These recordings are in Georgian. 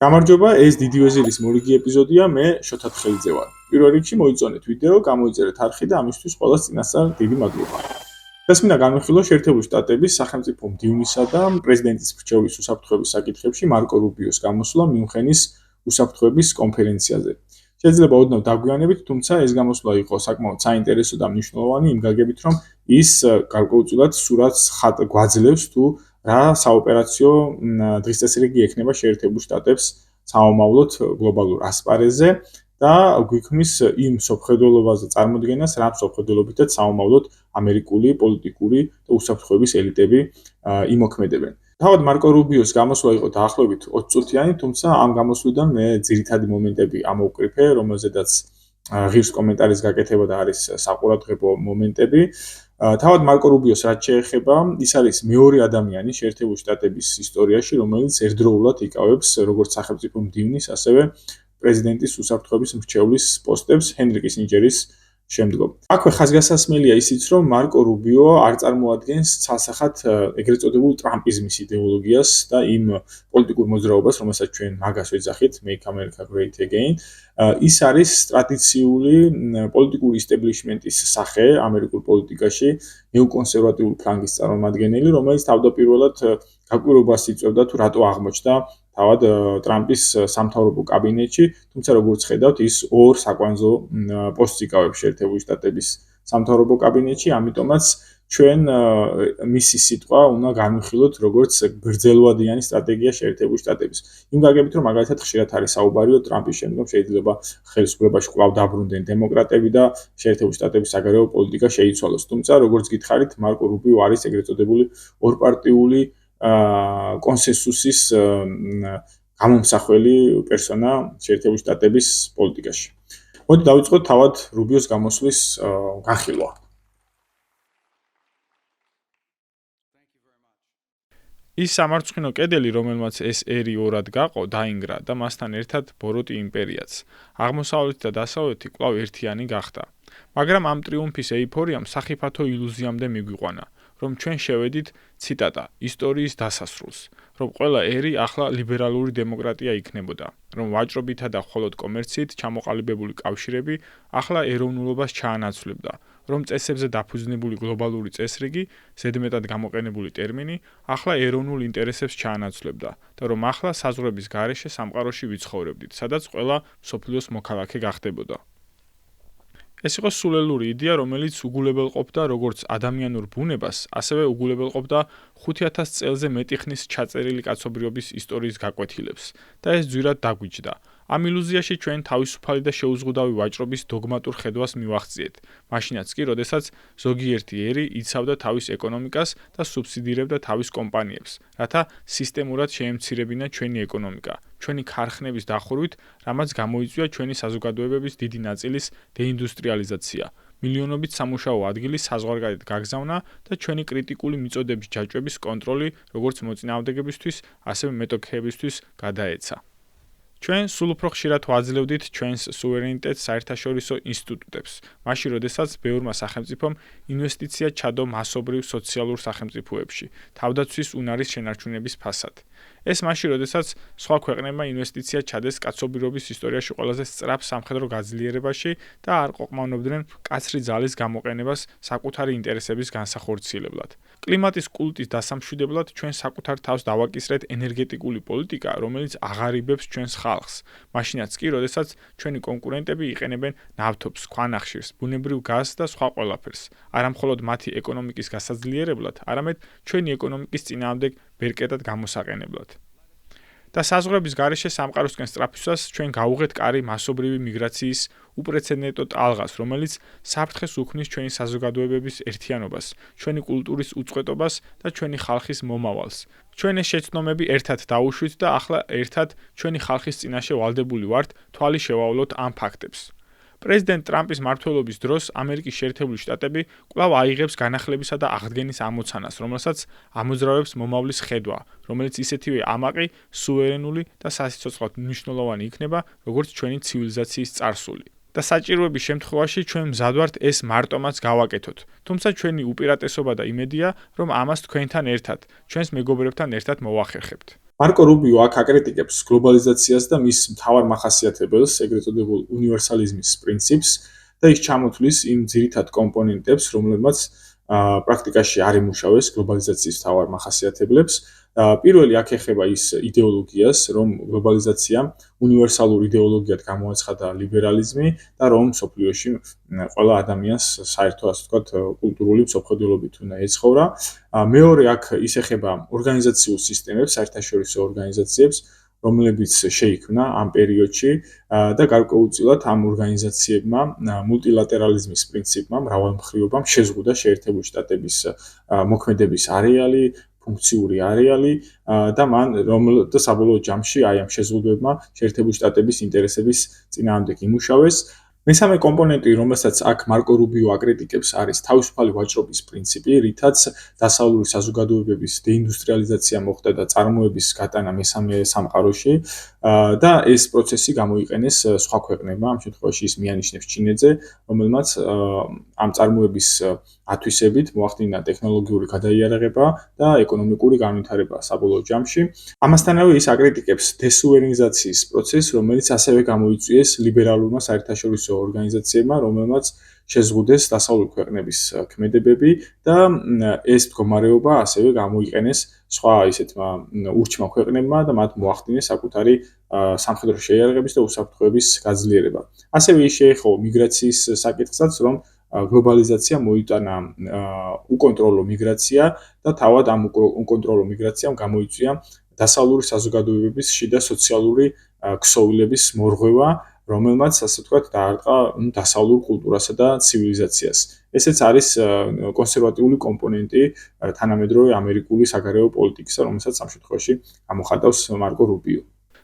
გამარჯობა, ეს დიდი ვეზირის მორიგი ეპიზოდია, მე შოთა თხელიძე ვარ. პირველ რიგში მოიწონეთ ვიდეო, გამოიწერეთ არხი და ამისთვის ყველას წინასწარ დიდი მადლობა. დღეს მინდა განვიხილო შეერთებული შტატების სახელმწიფო მდივნისა და პრეზიდენტის მრჩევლის უსაფრთხოების საკითხებში მარკო რუბიოს გამოსვლა მიუნხენის უსაფრთხოების კონფერენციაზე. შეიძლება ოდნავ დაგვიანებით, თუმცა ეს გამოსვლა იყო საკმაოდ საინტერესო და მნიშვნელოვანი იმ გაგებით, რომ ის გარკვეულწილად სურათს გვაძლევს თუ რა საოპერაციო დღესდღეობით ექნება შეერთებულ შტატებს საომავლოდ გლობალურ ასპარეზზე და გვიქმნის იმ სოფხედველობაზე წარმოდგენას, რა სოფხედველობითაც საომავლოდ ამერიკული პოლიტიკური და უსაფრთხოების ელიტები იმოქმედებენ. თავად მარკო რუბიოს გამოსვლა იყო დაახლოებით 20 წუთიანი, თუმცა ამ გამოსვლიდან მე ძირითადი მომენტები ამოვკრიფე, რომელზედაც ღირს კომენტარის გაკეთება და არის საყურადღებო მომენტები. თავად მარკო რუბიოს რაც შეეხება, ის არის მეორე ადამიანი შეერთებული შტატების ისტორიაში, რომელიც ერთდროულად იკავებს როგორც სახელმწიფო მდივნის, ასევე პრეზიდენტის უსაფრთხოების მრჩევლის პოსტებს ჰენრი კისინჯერის შემდგომ. აქვე ხაზგასასმელია ისიც, რომ მარკო რუბიო არ წარმოადგენს ცალსახად ეგრეთ წოდებულ ტრამპიზმის იდეოლოგიას და იმ პოლიტიკურ მოძრაობას, რომელსაც ჩვენ მაგას ვეძახით, Make America Great Again. ის არის ტრადიციული პოლიტიკური ისტაბლიშმენტის სახე ამერიკულ პოლიტიკაში, ნეოკონსერვატიული ფლანგის წარმომადგენელი, რომელიც თავდაპირველად გაკვირვებას იწვევდა თუ რატო აღმოჩნდა თავად ტრამპის სამთავრობო კაბინეტში, თუმცა როგორც ხედავთ, ის ორ საკვანძო პოსტს იკავებს შეერთებული შტატების სამთავრობო კაბინეტში, ამიტომაც ჩვენ მისი სიტყვა უნდა განვიხილოთ როგორც გრძელვადიანი სტრატეგია შეერთებული შტატების. იმ გაგებით, რომ მაგალითად ხშირად არის საუბარი, რომ ტრამპის შემდგომ შეიძლება ხელისუფლებაში კვლავ დაბრუნდნენ დემოკრატები და შეერთებული შტატების საგარეო პოლიტიკა შეიცვალოს. თუმცა, როგორც გითხარით, მარკო რუბიო არის ეგრეთ წოდებული ორპარტიული კონსენსუსის გამომსახველი პერსონა შეერთებული შტატების პოლიტიკაში. მოდი დავიწყოთ თავად რუბიოს გამოსვლის განხილვა. ის სამარცხვინო კედელი, რომელმაც ეს ერი ორად გაყო, დაინგრა და მასთან ერთად ბოროტი იმპერიაც. აღმოსავლეთი და დასავლეთი კვლავ ერთიანი გახდა. მაგრამ ამ ტრიუმფის ეიფორიამ სახიფათო ილუზიამდე მიგვიყვანა, რომ ჩვენ შევედით, ციტატა, ისტორიის დასასრულს, რომ ყველა ერი ახლა ლიბერალური დემოკრატია იქნებოდა, რომ ვაჭრობითა და მხოლოდ კომერციით ჩამოყალიბებული კავშირები ახლა ეროვნულობას ჩაანაცვლებდა, რომ წესებზე დაფუძნებული გლობალური წესრიგი, ზედმეტად გამოყენებული ტერმინი, ახლა ეროვნულ ინტერესებს ჩაანაცვლებდა და რომ ახლა საზღვრების გარეშე სამყაროში ვიცხოვრებდით, სადაც ყველა მსოფლიოს მოქალაქე გახდებოდა. ეს იყო სულელური იდეა, რომელიც უგულებელყოფდა როგორც ადამიანურ ბუნებას, ასევე უგულებელყოფდა 5000 წელზე მეტი ხნის ჩაწერილი კაცობრიობის ისტორიის გაკვეთილებს და ეს ძვირად დაგვიჯდა. ამ ილუზიაში ჩვენ თავისუფალი და შეუზღუდავი ვაჭრობის დოგმატურ ხედვას მივახციეთ, მაშინაც კი, როდესაც ზოგიერთი ერი იცავდა თავის ეკონომიკას და სუბსიდირებდა თავის კომპანიებს, რათა სისტემურად შეემცირებინა ჩვენი ეკონომიკა, ჩვენი ქარხნების დახურვით, რამაც გამოიწვია ჩვენი საზოგადოებების დიდი ნაწილის დეინდუსტრიალიზაცია, მილიონობით სამუშაო ადგილი საზღვარგარეთ გაგზავნა და ჩვენი კრიტიკული მიწოდების ჯაჭვების კონტროლი, როგორც მოწინააღმდეგებისთვის, ასევე მეტოქეებისთვის გადაეცა. ჩვენ სულ უფრო ხშირად ვაძლევდით ჩვენს სუვერენიტეტს საერთაშორისო ინსტიტუტებს, მაშინ როდესაც ბევრმა სახელმწიფომ ინვესტიცია ჩადო მასობრივ სოციალურ სახელმწიფოებში, თავდაცვის უნარის შენარჩუნების ფასად. ეს მაშინ როდესაც სხვა ქვეყნებმა ინვესტიცია ჩადეს კაცობრიობის ისტორიაში ყველაზე სწრაფ სამხედრო გაძლიერებაში და არ ყოყმანობდნენ მკაცრი ძალის გამოყენებას საკუთარი ინტერესების განსახორციელებლად. კლიმატის კულტის დასამშვიდებლად ჩვენ საკუთარ თავს დავაკისრეთ ენერგეტიკული პოლიტიკა, რომელიც აღარიბებს ჩვენს ხალხს, მაშინაც კი, როდესაც ჩვენი კონკურენტები იყენებენ ნავთობს, ქვანახშირს, ბუნებრივ გაზს და სხვა ყველაფერს, არამხოლოდ მათი ეკონომიკის გასაძლიერებლად, არამედ ჩვენი ეკონომიკის წინააღმდეგ ბერკეტად გამოსაყენებლად. და საზღვრების გარეშე სამყაროსკენ სწრაფისას ჩვენ გავუღეთ კარი მასობრივი მიგრაციის უპრეცედენტო ტალღას, რომელიც საფრთხეს უქმნის ჩვენი საზოგადოებების ერთიანობას, ჩვენი კულტურის უწყვეტობას და ჩვენი ხალხის მომავალს. ჩვენ ეს შეცდომები ერთად დაუშვით და ახლა ერთად ჩვენი ხალხის წინაშე ვალდებული ვართ თვალი შევავლოთ ამ ფაქტებს. პრეზიდენტ ტრამპის მმართველობის დროს ამერიკის შეერთებული შტატები კვლავ აიღებს განახლებისა და აღდგენის ამოცანას, რომელსაც ამოძრავებს მომავლის ხედვა, რომელიც ისეთივე ამაყი, სუვერენული და სასიცოცხლოდ მნიშვნელოვანი იქნება, როგორც ჩვენი ცივილიზაციის წარსული. და საჭიროების შემთხვევაში ჩვენ მზად ვართ ეს მარტომაც გავაკეთოთ. თუმცა ჩვენი უპირატესობა და იმედია, რომ ამას თქვენთან ერთად, ჩვენს მეგობრებთან ერთად მოვახერხებთ. მარკო რუბიო აქ აკრიტიკებს გლობალიზაციას და მის მთავარ მახასიათებელს, ეგრეთ წოდებულ უნივერსალიზმის პრინციპს და ის ჩამოთვლის იმ ძირითად კომპონენტებს, რომლებმაც პრაქტიკაში არ იმუშავეს გლობალიზაციის მთავარ მახასიათებლებს. პირველი აქ ეხება ის იდეოლოგიას, რომ გლობალიზაციამ უნივერსალურ იდეოლოგიად გამოაცხადა ლიბერალიზმი და რომ მსოფლიოში ყველა ადამიანს საერთო ასე ვთქვათ კულტურული მსოფლმხედველობით უნდა ეცხოვრა. მეორე აქ ის ეხება ორგანიზაციულ სისტემებს, საერთაშორისო ორგანიზაციებს, რომლებიც შეიქმნა ამ პერიოდში და გარკვეულწილად ამ ორგანიზაციებმა მულტილატერალიზმის პრინციპმა, მრავალმხრივობამ შეზღუდა შეერთებული შტატების მოქმედების არეალი, ფუნქციური არეალი და მან და საბოლოო ჯამში აი ამ შეზღუდვებმა შეერთებული შტატების ინტერესების წინააღმდეგ იმუშავეს. მესამე კომპონენტი, რომელსაც აქ მარკო რუბიო აკრიტიკებს, არის თავისუფალი ვაჭრობის პრინციპი, რითაც დასავლური საზოგადოებების დეინდუსტრიალიზაცია მოხდა და წარმოების გატანა მესამე სამყაროში და ეს პროცესი გამოიყენეს სხვა ქვეყნებმა, ამ შემთხვევაში ის მიანიშნებს ჩინეთზე, რომელმაც ამ წარმოების ათვისებით მოახდინა ტექნოლოგიური გადაიარაღება და ეკონომიკური განვითარება საბოლოო ჯამში. ამასთანავე ის აკრიტიკებს დესუვერენიზაციის პროცესს, რომელიც ასევე გამოიწვიეს ლიბერალურმა საერთაშორისო ორგანიზაციებმა, რომელმაც შეზღუდეს დასავლური ქვეყნების ქმედებები და ეს მდგომარეობა ასევე გამოიყენეს სხვა ისეთმა ურჩმა ქვეყნებმა და მათ მოახდინეს საკუთარი სამხედრო შეიარაღების და უსაფრთხოების გაძლიერება. ასევე ის შეეხო მიგრაციის საკითხსაც, რომ გლობალიზაცია მოიტანა უკონტროლო მიგრაცია და თავად ამ უკონტროლო მიგრაციამ გამოიწვია დასავლური საზოგადოებების შიდა სოციალური ქსოვილების მორღვევა, რომელმაც ასე ვთქვათ დაარტყა დასავლურ კულტურასა და ცივილიზაციას. ესეც არის კონსერვატიული კომპონენტი თანამედროვე ამერიკული საგარეო პოლიტიკისა, რომელსაც ამ შემთხვევაში გამოხატავს მარკო რუბიო.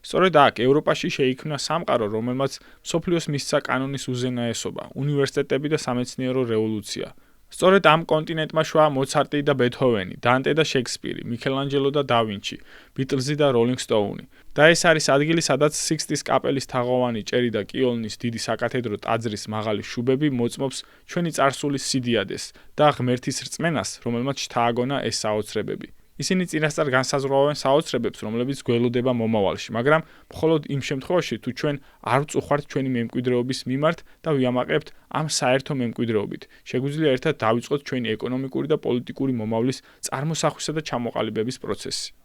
სწორედ აქ ევროპაში შეიქმნა სამყარო, რომელმაც მსოფლიოს მისცა კანონის უზენაესობა, უნივერსიტეტები და სამეცნიერო რევოლუცია. სწორედ ამ კონტინენტმა შვა მოცარტი და ბეთჰოვენი, დანტე და შექსპირი, მიქელანჯელო და დავინჩი, ბიტლზი და როლინგ სტოუნი. და ეს არის ადგილი, სადაც სიქსტის კაპელის თაღოვანი ჭერი და კიოლნის დიდი საკათედრო ტაძრის მაღალი შუბები მოწმობს ჩვენი წარსულის სიდიადეს და ღმერთის რწმენას, რომელმაც შთააგონა ეს საოცრებები. ისინი წინასწარ განსაზღვრავენ საოცრებებს, რომლებიც გველოდება მომავალში, მაგრამ მხოლოდ იმ შემთხვევაში, თუ ჩვენ არ ვწუხართ ჩვენი მემკვიდრეობის მიმართ და ვიამაყებთ ამ საერთო მემკვიდრეობით. შეგვიძლია ერთად დავიწყოთ ჩვენი ეკონომიკური და პოლიტიკური მომავლის წარმოსახვისა და ჩამოყალიბების პროცესი.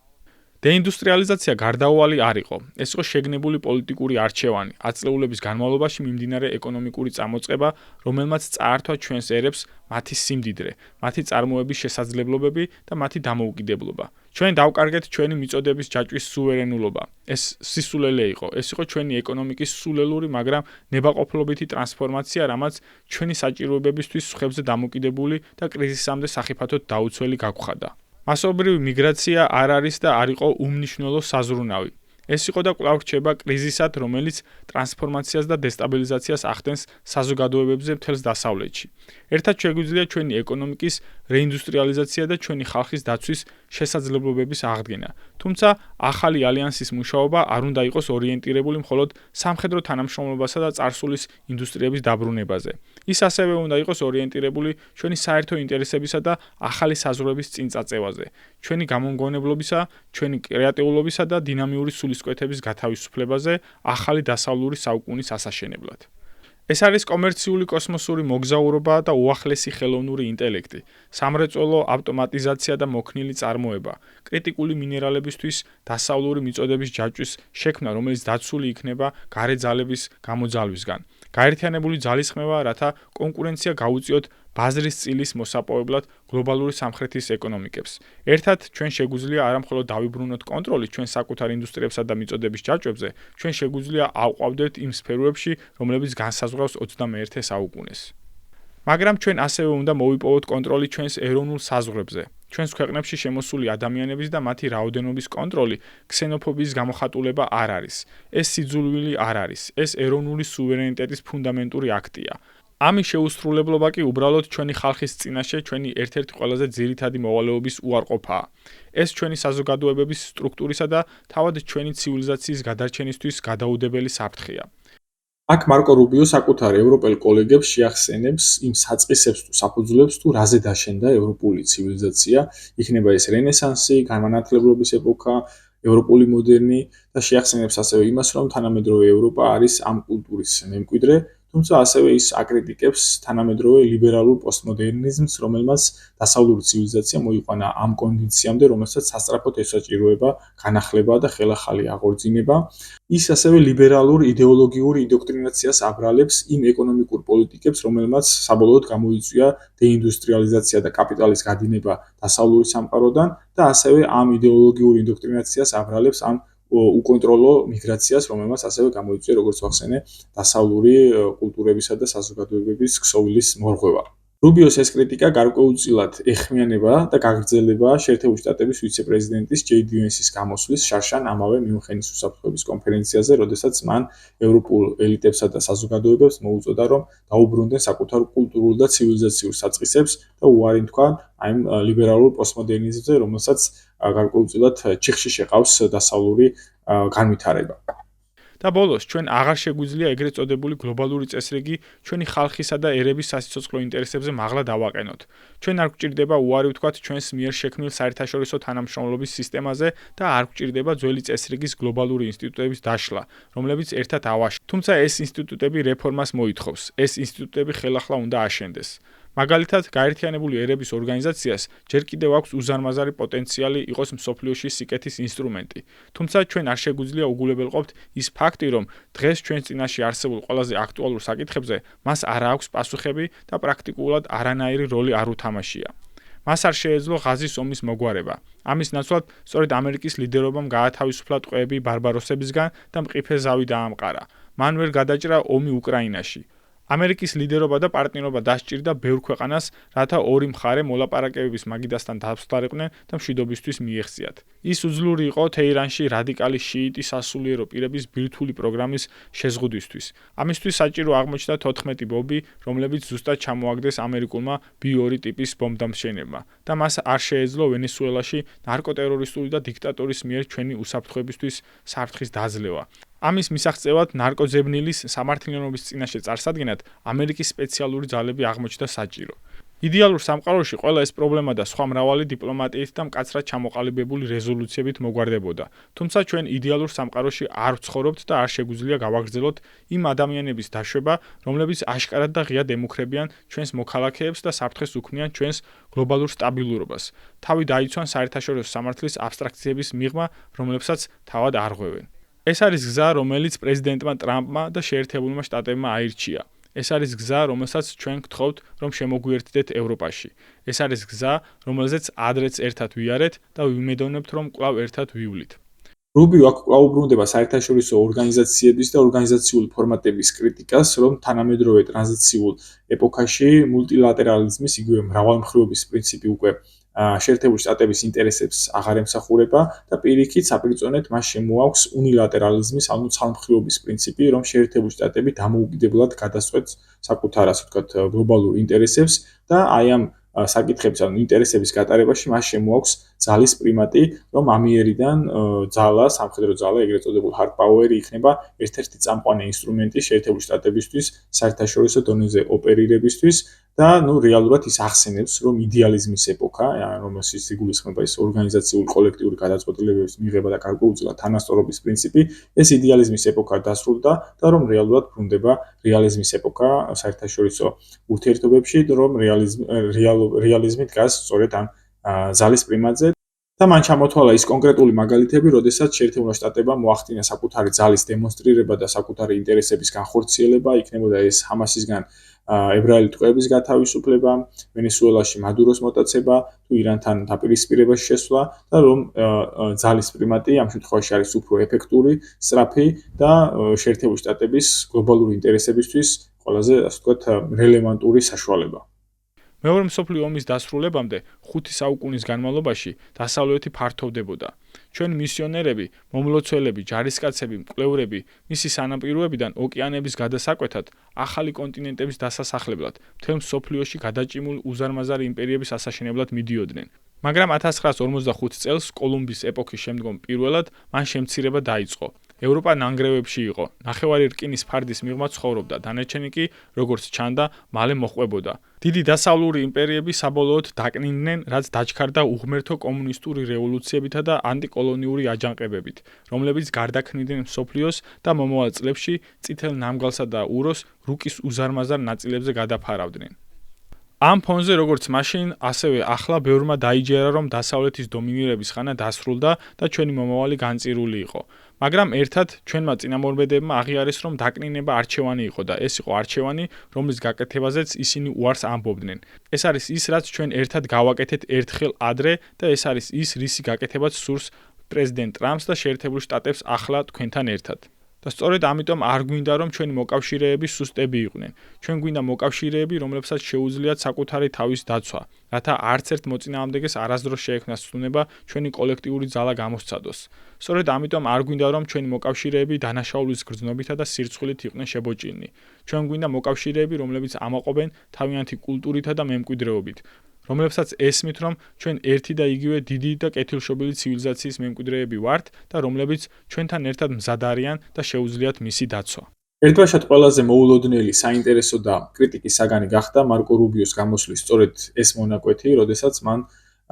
დეინდუსტრიალიზაცია გარდაუვალი არ იყო. ეს იყო შეგნებული პოლიტიკური არჩევანი, აწლეულების განმავლობაში მიმდინარე ეკონომიკური წამოწყება, რომელმაც წაართვა ჩვენს ერებს მათი სიმდიდრე, მათი წარმოების შესაძლებლობები და მათი დამოუკიდებლობა. ჩვენ დავკარგეთ ჩვენი მიწოდების ჯაჭვის სუვერენულობა. ეს სისულელე იყო. ეს იყო ჩვენი ეკონომიკის სულელური, მაგრამ ნებაყოფლობითი ტრანსფორმაცია, რამაც ჩვენი საჭიროებებისთვის ხებზე დამოკიდებული და კრიზისამდე სახიფათოდ დაუცველი გაგვხადა. მასობრივი მიგრაცია არ არის და არ იყო უმნიშვნელო საზრუნავი. ეს იყო და კვლავ რჩება კრიზისად, რომელიც ტრანსფორმაციას და დესტაბილიზაციას ახდენს საზოგადოებებზე მთელს დასავლეთში. ერთად შეგვიძლია ჩვენი ეკონომიკის რეინდუსტრიალიზაცია და ჩვენი ხალხის დაცვის შესაძლებლობების აღდგენა. თუმცა ახალი ალიანსის მუშაობა არ უნდა იყოს ორიენტირებული მხოლოდ სამხედრო თანამშრომლობასა და წარსულის ინდუსტრიების დაბრუნებაზე. ის ასევე უნდა იყოს ორიენტირებული ჩვენი საერთო ინტერესებისა და ახალი საზღვრების წინ წაწევაზე, ჩვენი გამომგონებლობისა, ჩვენი კრეატიულობისა და დინამიური სულისკვეთების გათავისუფლებაზე ახალი დასავლური საუკუნის ასაშენებლად. ეს არის კომერციული კოსმოსური მოგზაურობა და უახლესი ხელოვნური ინტელექტი, სამრეწველო ავტომატიზაცია და მოქნილი წარმოება, კრიტიკული მინერალებისთვის დასავლური მიწოდების ჯაჭვის შექმნა, რომელიც დაცული იქნება გარე ძალების გამოძალვისგან. გაერთიანებული ძალისხმევა, რათა კონკურენცია გაუწიოთ ბაზრის წილის მოსაპოვებლად გლობალური სამხრეთის ეკონომიკებს. ერთად ჩვენ შეგვიძლია არა მხოლოდ დავიბრუნოთ კონტროლი ჩვენ საკუთარ ინდუსტრიებსა და მიწოდების ჯაჭვებზე, ჩვენ შეგვიძლია ავყვავდეთ იმ სფეროებში, რომლებიც განსაზღვრავს 21 საუკუნეს. მაგრამ ჩვენ ასევე უნდა მოვიპოვოთ კონტროლი ჩვენს ეროვნულ საზღვრებზე. ჩვენს ქვეყნებში შემოსული ადამიანების და მათი რაოდენობის კონტროლი ქსენოფობიის გამოხატულება არ არის. ეს სიძულვილი არ არის. ეს ეროვნული სუვერენიტეტის ფუნდამენტური აქტია. ამის შეუსრულებლობა კი უბრალოდ ჩვენი ხალხის წინაშე ჩვენი ერთ-ერთი ყველაზე ძირითადი მოვალეობის უარყოფაა. ეს ჩვენი საზოგადოებების სტრუქტურისა და თავად ჩვენი ცივილიზაციის გადარჩენისთვის გადაუდებელი საფრთხეა. აქ მარკო რუბიო საკუთარ ევროპელ კოლეგებს შეახსენებს იმ საწყისებს თუ საფუძვლებს თუ რაზე დაშენდა ევროპული ცივილიზაცია, იქნება ეს რენესანსი, განმანათლებლობის ეპოქა, ევროპული მოდერნი და შეახსენებს ასევე იმას, რომ თანამედროვე ევროპა არის ამ კულტურის მემკვიდრე, თუმცა ასევე ის აკრიტიკებს თანამედროვე ლიბერალურ პოსტმოდერნიზმს, რომელმაც დასავლური ცივილიზაცია მოიყვანა ამ კონდიციამდე, რომელსაც სასწრაფოდ ესაჭიროება განახლება და ხელახალი აღორძინება. ის ასევე ლიბერალურ იდეოლოგიურ ინდოქტრინაციას აბრალებს იმ ეკონომიკურ პოლიტიკებს, რომელმაც საბოლოოდ გამოიწვია დეინდუსტრიალიზაცია და კაპიტალის გადინება დასავლური სამყაროდან და ასევე ამ იდეოლოგიურ ინდოქტრინაციას აბრალებს ამ უკონტროლო მიგრაციას, რომელმაც ასევე გამოიწვია, როგორც ვახსენე, დასავლური კულტურებისა და საზოგადოებების ქსოვილის მორღვევა. რუბიოს ეს კრიტიკა გარკვეულწილად ეხმიანება და გაგრძელება შეერთებული შტატების ვიცე-პრეზიდენტის ჯეი დი ვენსის გამოსვლის შარშან ამავე მიუნხენის უსაფრთხოების კონფერენციაზე, როდესაც მან ევროპულ ელიტებსა და საზოგადოებებს მოუწოდა, რომ დაუბრუნდნენ საკუთარ კულტურულ და ცივილიზაციურ საწყისებს და უარი თქვან ამ ლიბერალურ პოსტმოდერნიზმზე, რომელსაც გარკვეულწილად ჩიხში შეყავს დასავლური განვითარება. და ბოლოს, ჩვენ აღარ შეგვიძლია ეგრეთ წოდებული გლობალური წესრიგი ჩვენი ხალხისა და ერების სასიცოცხლო ინტერესებზე მაღლა დავაყენოთ. ჩვენ არ გვჭირდება უარი ვთქვათ ჩვენს მიერ შექმნილ საერთაშორისო თანამშრომლობის სისტემაზე და არ გვჭირდება ძველი წესრიგის გლობალური ინსტიტუტების დაშლა, რომლებიც ერთად ავაშენოთ. თუმცა ეს ინსტიტუტები რეფორმას მოითხოვს. ეს ინსტიტუტები ხელახლა უნდა აშენდეს. მაგალითად, გაერთიანებული ერების ორგანიზაციას ჯერ კიდევ აქვს უზარმაზარი პოტენციალი იყოს მსოფლიოში სიკეთის ინსტრუმენტი. თუმცა ჩვენ არ შეგვიძლია უგულებელყოფთ ის ფაქტი, რომ დღეს ჩვენს წინაშე არსებულ ყველაზე აქტუალურ საკითხებზე მას არ აქვს პასუხები და პრაქტიკულად არანაირი როლი არ უთამაშია. მას არ შეეძლო ღაზის ომის მოგვარება. ამის ნაცვლად, სწორედ ამერიკის ლიდერობამ გაათავისუფლა ტყვეები ბარბაროსებისგან და მყიფე ზავი დაამყარა. მან ვერ გადაჭრა ომი უკრაინაში. ამერიკის ლიდერობა და პარტნიორობა დასჭირდა ბევრ ქვეყანას, რათა ორი მხარე მოლაპარაკებების მაგიდასთან დავსდარიყვნენ და მშვიდობისთვის მიეღწიათ. ის უძლური იყო თეირანში რადიკალი შიიტი სასულიერო პირების ბირთვული პროგრამის შეზღუდვისთვის. ამისთვის საჭირო აღმოჩნდა 14 ბომბი, რომლებიც ზუსტად ჩამოაგდეს ამერიკულმა B2 ტიპის ბომბდამშენებმა და მას არ შეეძლო ვენესუელაში ნარკოტერორისტული და დიქტატორის მიერ ჩვენი უსაფრთხოებისთვის საფრთხის დაძლევა. ამის მისაღწევად ნარკოძებნილის სამართლიანობის წინაშე წარსადგენად ამერიკის სპეციალური ძალები აღმოჩნდა საჭირო. იდეალურ სამყაროში ყველა ეს პრობლემა და სხვა მრავალი დიპლომატიით და მკაცრად ჩამოყალიბებული რეზოლუციებით მოგვარდებოდა. თუმცა ჩვენ იდეალურ სამყაროში არ ვცხოვრობთ და არ შეგვიძლია გავაგრძელოთ იმ ადამიანების დაშვება, რომლებიც აშკარად და ღიად ემუქრებიან ჩვენს მოქალაქეებს და საფრთხეს უქმნიან ჩვენს გლობალურ სტაბილურობას. თავი დაიცვან საერთაშორისო სამართლის აბსტრაქციების მიღმა, რომლებსაც თავად არღვევენ. ეს არის გზა, რომელიც პრეზიდენტმა ტრამპმა და შეერთებულმა შტატებმა აირჩია. ეს არის გზა, რომელსაც ჩვენ გთხოვთ, რომ შემოგვიერთდეთ ევროპაში. ეს არის გზა, რომელზეც ადრეც ერთად ვიარეთ და ვიმედოვნებთ, რომ კვლავ ერთად ვივლით. რუბიო აქ კვლავ უბრუნდება საერთაშორისო ორგანიზაციების და ორგანიზაციული ფორმატების კრიტიკას, რომ თანამედროვე ტრანზიციულ ეპოქაში მულტილატერალიზმის, იგივე მრავალმხრივობის პრინციპი უკვე შეერთებული შტატების ინტერესებს აღარ ემსახურება და პირიქით საპირიწონეთ მას შემოაქვს უნილატერალიზმის, ანუ ცალმხრივობის პრინციპი, რომ შეერთებული შტატები დამოუკიდებლად გადასწყვეტს საკუთარ, ასე ვთქვათ, გლობალურ ინტერესებს და აი ამ საკითხების, ანუ ინტერესების გატარებაში მას შემოაქვს ძალის პრიმატი, რომ ამიერიდან ძალა, სამხედრო ძალა, ეგრეთ წოდებული hard power-ი იქნება ერთ-ერთი წამყვანი ინსტრუმენტი შეერთებული შტატებისთვის საერთაშორისო დონეზე ოპერირებისთვის და რეალურად ის ახსენებს, რომ იდეალიზმის ეპოქა, რომელშიც იგულისხმება ეს ორგანიზაციული კოლექტიური გადაწყვეტილებების მიღება და გარკვეულწილად თანასწორობის პრინციპი, ეს იდეალიზმის ეპოქა დასრულდა და რომ რეალურად ბრუნდება რეალიზმის ეპოქა საერთაშორისო ურთიერთობებში, რომ რეალიზმი დგას სწორედ ამ ძალის პრიმატზე. და მან ჩამოთვალა ის კონკრეტული მაგალითები, როდესაც შეერთებულმა შტატებმა მოახდინა საკუთარი ძალის დემონსტრირება და საკუთარი ინტერესების განხორციელება, იქნებოდა ეს ჰამასისგან ებრაელი ტყვეების გათავისუფლება, ვენესუელაში მადუროს მოტაცება, თუ ირანთან დაპირისპირებაში შესვლა და რომ ძალის პრიმატი ამ შემთხვევაში არის უფრო ეფექტური, სწრაფი და შეერთებული შტატების გლობალური ინტერესებისთვის ყველაზე, ასე ვთქვათ, რელევანტური საშუალება. მეორე მსოფლიო ომის დასრულებამდე 5 საუკუნის განმავლობაში დასავლეთი ფართოვდებოდა. ჩვენ მისიონერები, მომლოცველები, ჯარისკაცები, მკვლევრები, მისი სანაპიროებიდან ოკეანების გადასაკვეთად, ახალი კონტინენტების დასასახლებლად, მთელ მსოფლიოში გადაჭიმულ უზარმაზარი იმპერიების ასაშენებლად მიდიოდნენ. მაგრამ 1945 წელს კოლუმბის ეპოქის შემდგომ პირველად მან შემცირება დაიწყო. ევროპა ნანგრევებში იყო. ნახევარი რკინის ფარდის მიღმა ცხოვრობდა, დანარჩენი კი, როგორც ჩანდა, მალე მოჰყვებოდა. დიდი დასავლური იმპერიები საბოლოოდ დაკნინდნენ, რაც დაჩქარდა უღმერთო კომუნისტური რევოლუციებითა და ანტიკოლონიური აჯანყებებით, რომლებიც გარდაქმნიდნენ მსოფლიოს და მომავალ წლებში წითელ ნამგალსა და უროს რუკის უზარმაზარ ნაწილებზე გადაფარავდნენ. ამ ფონზე როგორც მაშინ, ასევე ახლა ბევრმა დაიჯერა, რომ დასავლეთის დომინირების ხანა დასრულდა და ჩვენი მომავალი განწირული იყო. მაგრამ ერთად ჩვენმა წინამორბედებმა აღიარეს, რომ დაკნინება არჩევანი იყო და ეს იყო არჩევანი, რომლის გაკეთებაზეც ისინი უარს ამბობდნენ. ეს არის ის, რაც ჩვენ ერთად გავაკეთეთ ერთხელ ადრე და ეს არის ის, რისი გაკეთებაც სურს პრეზიდენტ ტრამპს და შეერთებულ შტატებს ახლა თქვენთან ერთად. და სწორედ ამიტომ არ გვინდა, რომ ჩვენი მოკავშირეები სუსტები იყვნენ. ჩვენ გვინდა მოკავშირეები, რომლებსაც შეუძლიათ საკუთარი თავის დაცვა, რათა არც ერთ მოწინააღმდეგეს არასდროს შეექმნას ცნუნება ჩვენი კოლექტიური ძალა გამოსცადოს. სწორედ ამიტომ არ გვინდა, რომ ჩვენი მოკავშირეები დანაშაულის გრძნობითა და სირცხვილით იყვნენ შებოჭილნი. ჩვენ გვინდა მოკავშირეები, რომლებიც ამაყობენ თავიანთი კულტურითა და მემკვიდრეობით, რომლებსაც ესმით, რომ ჩვენ ერთი და იგივე დიდი და კეთილშობილი ცივილიზაციის მემკვიდრეები ვართ და რომლებიც ჩვენთან ერთად მზად არიან და შეუძლიათ მისი დაცვა. ერთბაშად ყველაზე მოულოდნელი, საინტერესო და კრიტიკის საგანი გახდა მარკო რუბიოს გამოსვლის სწორედ ეს მონაკვეთი, როდესაც მან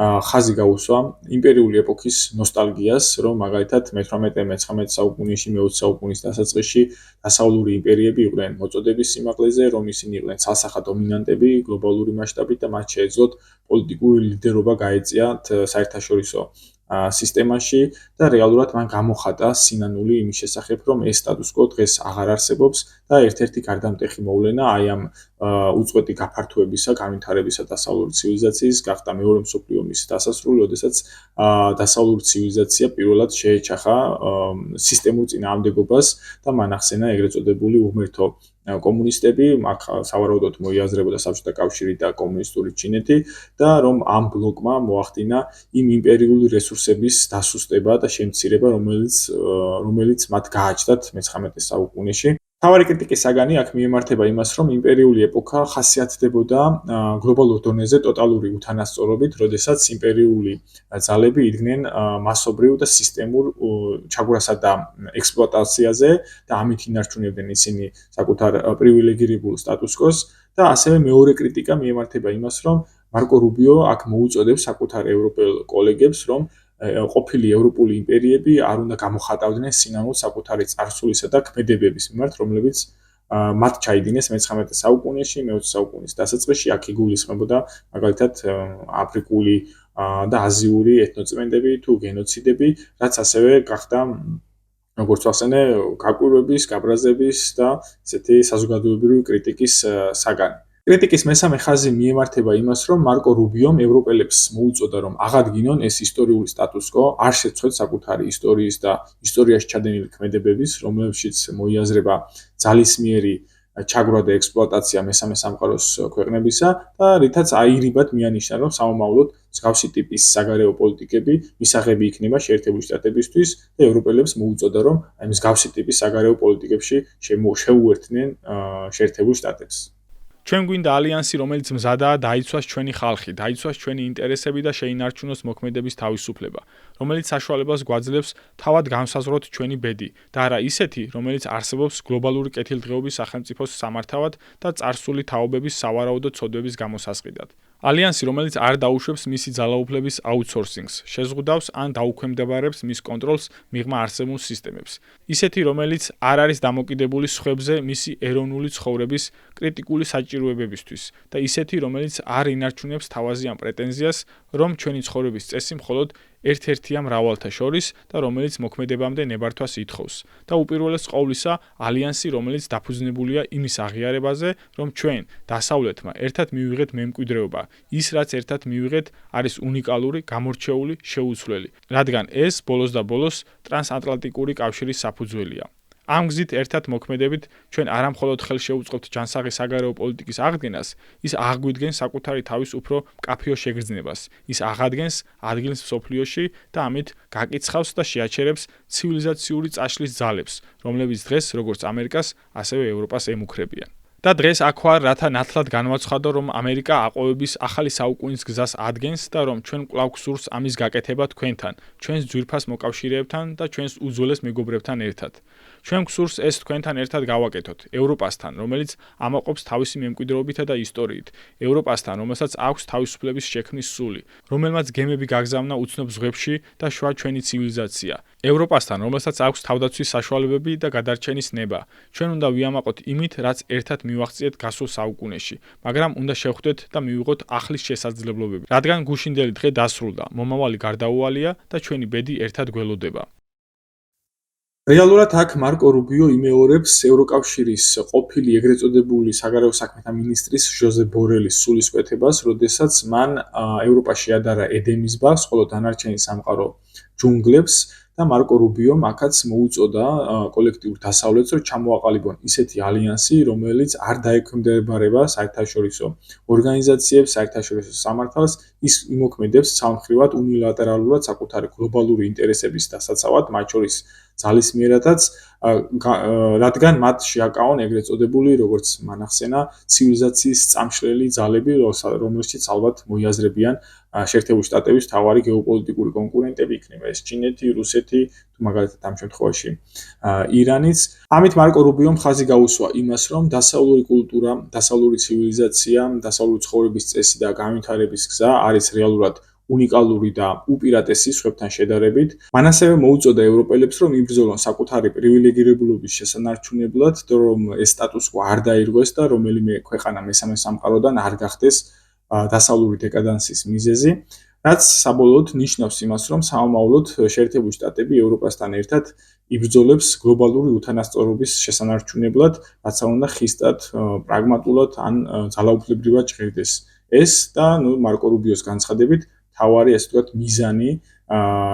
ხაზი გაუსვა იმპერიული ეპოქის ნოსტალგიას, რომ მაგალითად მე-18-მე-19 საუკუნეში, მე-20 საუკუნის დასაწყისში დასავლური იმპერიები იყვნენ მოწოდების სიმაღლეზე, რომ ისინი იყვნენ ცალსახა დომინანტები გლობალური მასშტაბით და მათ შეეძლოთ პოლიტიკური ლიდერობა გაეწიათ საერთაშორისო სისტემაში და რეალურად მან გამოხატა სინანული იმის შესახებ, რომ ეს სტატუს-კვო დღეს აღარ არსებობს და ერთ-ერთი გარდამტეხი მოვლენა აი ამ უწყვეტი გაფართოებისა, განვითარებისა დასავლური ცივილიზაციის გახდა მეორე მსოფლიო ომის დასასრული, როდესაც დასავლური ცივილიზაცია პირველად შეეჩახა სისტემურ წინააღმდეგობას და მან ახსენა ეგრეთ წოდებული უღმერთო კომუნისტები, აქ სავარაუდოდ მოიაზრებოდა საბჭოთა კავშირი და კომუნისტური ჩინეთი და რომ ამ ბლოკმა მოახდინა იმ იმპერიული რესურსების დასუსტება და შემცირება, რომელიც მათ გააჩნდათ მე-19 საუკუნეში. მთავარი კრიტიკის საგანი აქ მიემართება იმას, რომ იმპერიული ეპოქა ხასიათდებოდა გლობალურ დონეზე ტოტალური უთანასწორობით, როდესაც იმპერიული ძალები იდგნენ მასობრივ და სისტემურ ჩაგვრასა და ექსპლუატაციაზე და ამით ინარჩუნებდნენ ისინი საკუთარ პრივილეგირებულ სტატუს-კვოს და ასევე მეორე კრიტიკა მიემართება იმას, რომ მარკო რუბიო აქ მოუწოდებს საკუთარ ევროპელ კოლეგებს, რომ ყოფილი ევროპული იმპერიები არ უნდა გამოხატავდნენ სინანულს საკუთარი წარსულისა და ქმედებების მიმართ, რომლებიც მათ ჩაიდინეს მე-19 საუკუნეში, მე-20 საუკუნის დასაწყისში, აქ იგულისხმებოდა მაგალითად აფრიკული და აზიური ეთნოწმენდები თუ გენოციდები, რაც ასევე გახდა როგორც ახსენე, გაკვირვების, გაბრაზების და ესეთი საზოგადოებრივი კრიტიკის საგანი. კრიტიკის მესამე ხაზი მიემართება იმას, რომ მარკო რუბიომ ევროპელებს მოუწოდა, რომ აღადგინონ ეს ისტორიული სტატუს-კვო, არ შეცვლეთ საკუთარი ისტორიის და ისტორიაში ჩადენილი ქმედებების, რომლებშიც მოიაზრება ძალისმიერი ჩაგვრა და ექსპლუატაცია მესამე სამყაროს ქვეყნებისა და რითაც აირიბად მიანიშნა, რომ სამომავლოდ მსგავსი ტიპის საგარეო პოლიტიკები მისაღები იქნება შეერთებული შტატებისთვის და ევროპელებს მოუწოდა, რომ აი მსგავსი ტიპის საგარეო პოლიტიკებში შეუერთდნენ შეერთებულ შტატებს. ჩვენ გვინდა ალიანსი, რომელიც მზადაა დაიცვას ჩვენი ხალხი, დაიცვას ჩვენი ინტერესები და შეინარჩუნოს მოქმედების თავისუფლება, რომელიც საშუალებას გვაძლევს თავად განსაზღვროთ ჩვენი ბედი და არა ისეთი, რომელიც არსებობს გლობალური კეთილდღეობის სახელმწიფოს სამართავად და წარსული თაობების სავარაუდო ცოდვების გამოსასყიდად. ალიანსი, რომელიც არ დაუშვებს მისი ძალაუფლების აუთსორსინგს, შეზღუდავს ან დაუქვემდებარებს მის კონტროლს მიღმა არსებულ სისტემებს. ისეთი, რომელიც არ არის დამოკიდებული სხვებზე მისი ეროვნული ცხოვრების კრიტიკული საჭიროებებისთვის და ისეთი, რომელიც არ ინარჩუნებს თავაზიან პრეტენზიას, რომ ჩვენი ცხოვრების წესი მხოლოდ ერთ-ერთია მრავალთა შორის და რომელიც მოქმედებამდე ნებართვას ითხოვს და უპირველეს ყოვლისა ალიანსი, რომელიც დაფუძნებულია იმის აღიარებაზე, რომ ჩვენ დასავლეთმა ერთად მივიღეთ მემკვიდრეობა, ის რაც ერთად მივიღეთ არის უნიკალური, გამორჩეული, შეუცვლელი, რადგან ეს ბოლოს და ბოლოს ტრანსატლანტიკური კავშირის საფუძველია. ამ გზით ერთად მოქმედებით ჩვენ არამხოლოდ ხელს შევუწყობთ ჯანსაღი საგარეო პოლიტიკის აღდგენას, ის აღგვიდგენს საკუთარი თავის უფრო მკაფიო შეგრძნებას, ის აღადგენს ადგილს მსოფლიოში და ამით გაკიცხავს და შეაჩერებს ცივილიზაციური წაშლის ძალებს, რომლებიც დღეს როგორც ამერიკას, ასევე ევროპას ემუქრებიან. და დღეს აქ ვარ, რათა ნათლად განვაცხადო, რომ ამერიკა აყვავების ახალი საუკუნის გზას ადგენს და რომ ჩვენ კვლავ გვსურს ამის გაკეთება თქვენთან, ჩვენს ძვირფას მოკავშირეებთან და ჩვენს უძველეს მეგობრებთან ერთად. ჩვენ გვსურს ეს თქვენთან ერთად გავაკეთოთ, ევროპასთან, რომელიც ამაყობს თავისი მემკვიდრეობითა და ისტორიით, ევროპასთან, რომელსაც აქვს თავისუფლების შექმნის სული, რომელმაც გემები გაგზავნა უცნობ ზღვებში და შუა ჩვენი ცივილიზაცია, ევროპასთან, რომელსაც აქვს თავდაცვის საშუალებები და გადარჩენის ნება. ჩვენ უნდა ვიამაყოთ იმით, რაც ერთად მივაღწიეთ გასულ საუკუნეში, მაგრამ უნდა შევხვდეთ და მივიღოთ ახლის შესაძლებლობები, რადგან გუშინდელი დღე დასრულდა, მომავალი გარდაუვალია და ჩვენი ბედი ერთად გველოდება. რეალურად აქ მარკო რუბიო იმეორებს ევროკავშირის ყოფილი ეგრეთ წოდებული საგარეო საქმეთა მინისტრის ჟოზე ბორელის სულისკვეთებას, როდესაც მან ევროპაში ადარა ედემის ბაღს, ხოლო დანარჩენი სამყარო ჯუნგლებს და მარკო რუბიომ აქაც მოუწოდა კოლექტიურ დასავლეთს, რომ ჩამოაყალიბონ ისეთი ალიანსი, რომელიც არ დაექვემდებარება საერთაშორისო ორგანიზაციებს, საერთაშორისო სამართალს, ის იმოქმედებს ცალმხრივად უნილატერალურად საკუთარი გლობალური ინტერესების დასაცავად, მათ შორის ძალისმიერადაც, რადგან მათ შეაკავონ ეგრეთ წოდებული, როგორც მან ახსენა, ცივილიზაციის წამშლელი ძალები, რომელშიც ალბათ მოიაზრებიან შეერთებული შტატების მთავარი გეოპოლიტიკური კონკურენტები, იქნება ეს ჩინეთი, რუსეთი, თუ მაგალითად ამ შემთხვევაში ირანიც. ამით მარკო რუბიომ ხაზი გაუსვა იმას, რომ დასავლური კულტურა, დასავლური ცივილიზაცია, დასავლური ცხოვრების წესი და განვითარების გზა არის რეალურად უნიკალური და უპირატესი სხვებთან შედარებით. მან ასევე მოუწოდა ევროპელებს, რომ იბრძოლონ საკუთარი პრივილეგირებულობის შესანარჩუნებლად, რომ ეს სტატუს კვო არ დაირღვეს და რომელიმე ქვეყანა მესამე სამყაროდან არ გახდეს დასავლური დეკადანსის მიზეზი, რაც საბოლოოდ ნიშნავს იმას, რომ სამომავლოდ შეერთებული შტატები ევროპასთან ერთად იბრძოლებს გლობალური უთანასწორობის შესანარჩუნებლად, რაც უნდა ხისტად, პრაგმატულად ან ძალაუფლებრივად ჭრიდეს ეს და მარკო რუბიოს განცხადებით თავარი ასე ვთქვათ მიზანი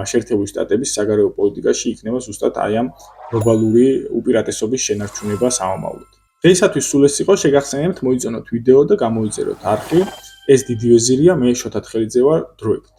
შეერთებული შტატების საგარეო პოლიტიკაში იქნება ზუსტად აი ამ გლობალური უპირატესობის შენარჩუნება სამომავლოდ. დღეისათვის სულ ეს იყო, შეგახსენებთ, მოიწონოთ ვიდეო და გამოიწეროთ არხი. ეს დიდი ვეზირია, მე შოთა თხელიძე ვარ, დროებით.